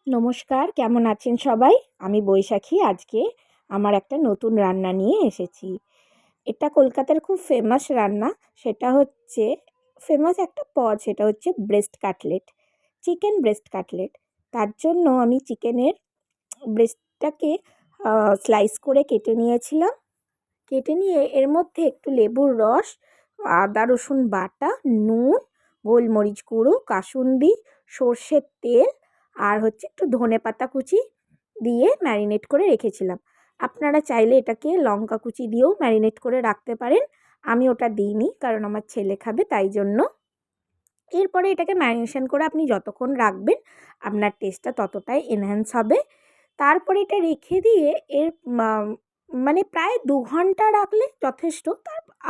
নমস্কার, কেমন আছেন সবাই? আমি বৈশাখী। আজকে আমার একটা নতুন রান্না নিয়ে এসেছি। এটা কলকাতার খুব ফেমাস রান্না। সেটা হচ্ছে ফেমাস একটা পদ, সেটা হচ্ছে breast cutlet, chicken breast cutlet. তার জন্য আমি চিকেনের ব্রেস্টটাকে স্লাইস করে কেটে নিয়েছিলাম। কেটে নিয়ে এর মধ্যে একটু লেবুর রস, আদা রসুন বাটা, নুন, গোলমরিচ গুঁড়ো, কাসুন্দি, সর্ষের তেল আর হচ্ছে একটু ধনেপাতা কুচি দিয়ে ম্যারিনেট করে রেখেছিলাম। আপনারা চাইলে এটাকে লঙ্কা কুচি দিয়েও ম্যারিনেট করে রাখতে পারেন। আমি ওটা দিইনি, কারণ আমার ছেলে খাবে তাই জন্য। এরপরে এটাকে ম্যারিনেশন করে আপনি যতক্ষণ রাখবেন আপনার টেস্টটা ততটাই এনহ্যান্স হবে। তারপরে এটা রেখে দিয়ে এর মানে প্রায় ২ ঘন্টা রাখলে যথেষ্ট।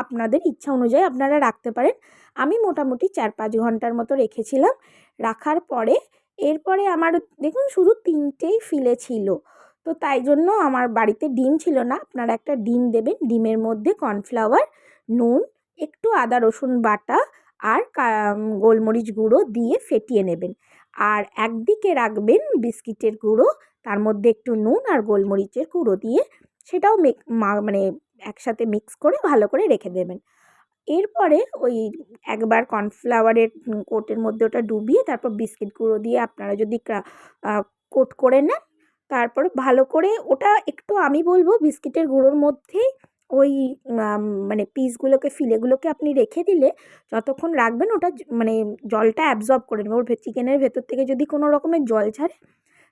আপনাদের ইচ্ছা অনুযায়ী আপনারা রাখতে পারেন। আমি মোটামুটি ৪-৫ ঘন্টার মতো রেখেছিলাম। রাখার পরে এরপরে আমার দেখুন শুধু ৩টেই ফিলে ছিল। তো তাই জন্য আমার বাড়িতে ডিম ছিল না। আপনারা একটা ডিম দেবেন। ডিমের মধ্যে কর্নফ্লাওয়ার, নুন, একটু আদা রসুন বাটা আর গোলমরিচ গুঁড়ো দিয়ে ফেটিয়ে নেবেন। আর একদিকে রাখবেন বিস্কিটের গুঁড়ো, তার মধ্যে একটু নুন আর গোলমরিচের গুঁড়ো দিয়ে সেটাও মানে একসাথে মিক্স করে ভালো করে রেখে দেবেন। এরপরে ওই একবার কর্নফ্লাওয়ারের কোটের মধ্যে ওটা ডুবিয়ে তারপর বিস্কিট গুঁড়ো দিয়ে আপনারা যদি কোট করে নেন, তারপরে ভালো করে ওটা একটু আমি বলব বিস্কিটের গুঁড়োর মধ্যেই ওই মানে পিসগুলোকে ফিলেগুলোকে আপনি রেখে দিলে যতক্ষণ রাখবেন ওটা মানে জলটা অ্যাবজর্ব করে নেবে। ওর চিকেনের ভেতর থেকে যদি কোনো রকমের জল ছাড়ে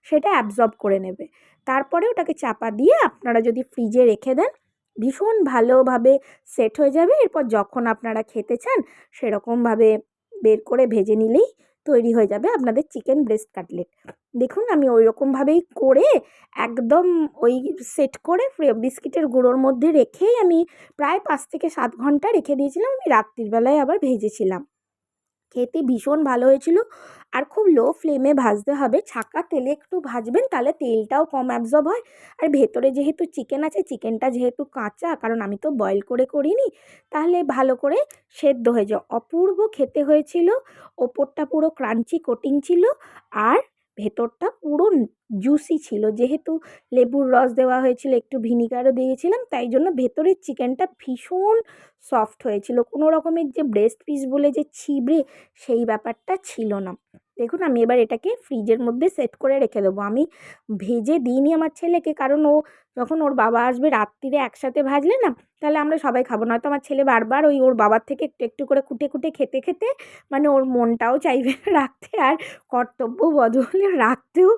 সেটা অ্যাবজর্ব করে নেবে। তারপরে ওটাকে চাপা দিয়ে আপনারা যদি ফ্রিজে রেখে দেন ভীষণ ভালোভাবে সেট হয়ে যাবে। এরপর যখন আপনারা খেতে চান সেরকমভাবে বের করে ভেজে নিলেই তৈরি হয়ে যাবে আপনাদের চিকেন ব্রেস্ট কাটলেট। দেখুন আমি ওই রকমভাবেই করে একদম ওই সেট করে বিস্কিটের গুঁড়োর মধ্যে রেখেই আমি প্রায় ৫ থেকে ৭ ঘন্টা রেখে দিয়েছিলাম। আমি রাত্রির বেলায় আবার ভেজেছিলাম। খেতে ভীষণ ভালো হয়েছিল। আর খুব লো ফ্লেমে ভাজতে হবে। ছাঁকা তেলে একটু ভাজবেন, তাহলে তেলটাও কম অ্যাবজর্ব হয়। আর ভেতরে যেহেতু চিকেন আছে, চিকেনটা যেহেতু কাঁচা, কারণ আমি তো বয়েল করে করিনি, তাহলে ভালো করে সেদ্ধ হয়ে যায়। অপূর্ব খেতে হয়েছিল। ওপরটা পুরো ক্রাঞ্চি কোটিং ছিল আর ভেতরটা পুরো জুসি ছিল। যেহেতু লেবুর রস দেওয়া হয়েছিল, একটু ভিনিগারও দিয়েছিলাম, তাই জন্য ভেতরের চিকেনটা ভীষণ সফট হয়েছিল। কোনো রকমের যে ব্রেস্ট পিস বলে যে ছিবড়ে সেই ব্যাপারটা ছিল না। দেখুন আমি এবার এটাকে ফ্রিজের মধ্যে সেট করে রেখে দেবো। আমি ভেজে দিইনি আমার ছেলেকে, কারণ ও যখন ওর বাবা আসবে রাত্রিরে একসাথে ভাজলে না তাহলে আমরা সবাই খাবো। নয়তো আমার ছেলে বারবার ওই ওর বাবার থেকে একটু একটু করে খুঁটে খুঁটে খেতে খেতে মানে ওর মনটাও চাইবে না রাখতে, আর কর্তব্যবোধ হলে রাখতেও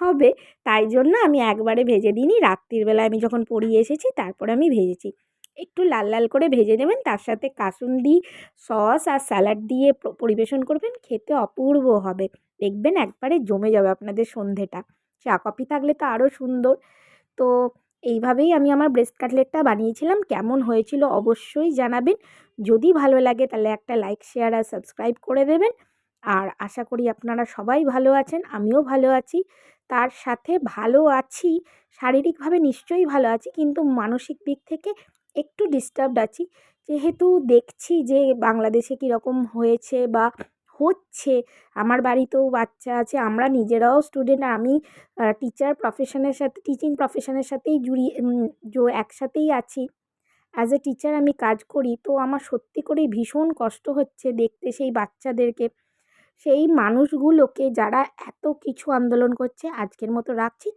হবে। তাই জন্য আমি একবারে ভেজে দিইনি। রাত্রির বেলায় আমি যখন পড়িয়ে এসেছি তারপরে আমি ভেজেছি। একটু লাল লাল করে ভেজে নেবেন, তার সাথে কাসুন্দি সস আর স্যালাড দিয়ে পরিবেশন করবেন। খেতে অপূর্ব হবে। দেখবেন একবারে জমে যাবে আপনাদের সন্ধেটা। চা কফি থাকলে তো আরও সুন্দর। তো এইভাবেই আমি আমার ব্রেস্ট কাটলেটটা বানিয়েছিলাম। কেমন হয়েছিল অবশ্যই জানাবেন। যদি ভালো লাগে তাহলে একটা লাইক, শেয়ার আর সাবস্ক্রাইব করে দেবেন। আর আশা করি আপনারা সবাই ভালো আছেন, আমিও ভালো আছি। তার সাথে ভালো আছি, শারীরিকভাবে নিশ্চয়ই ভালো আছি, কিন্তু মানসিক দিক থেকে একটু ডিস্টার্বড আছি। যেহেতু দেখছি যে বাংলাদেশে কীরকম হয়েছে বা হচ্ছে, আমার বাড়িতেও বাচ্চা আছে, আমরা নিজেরাও স্টুডেন্ট। আমি টিচিং প্রফেশনের সাথেই একসাথেই আছি। অ্যাজ এ টিচার আমি কাজ করি। তো আমার সত্যি করেই ভীষণ কষ্ট হচ্ছে দেখতে সেই বাচ্চাদেরকে, সেই মানুষগুলোকে যারা এত কিছু আন্দোলন করছে। আজকের মতো রাখছি।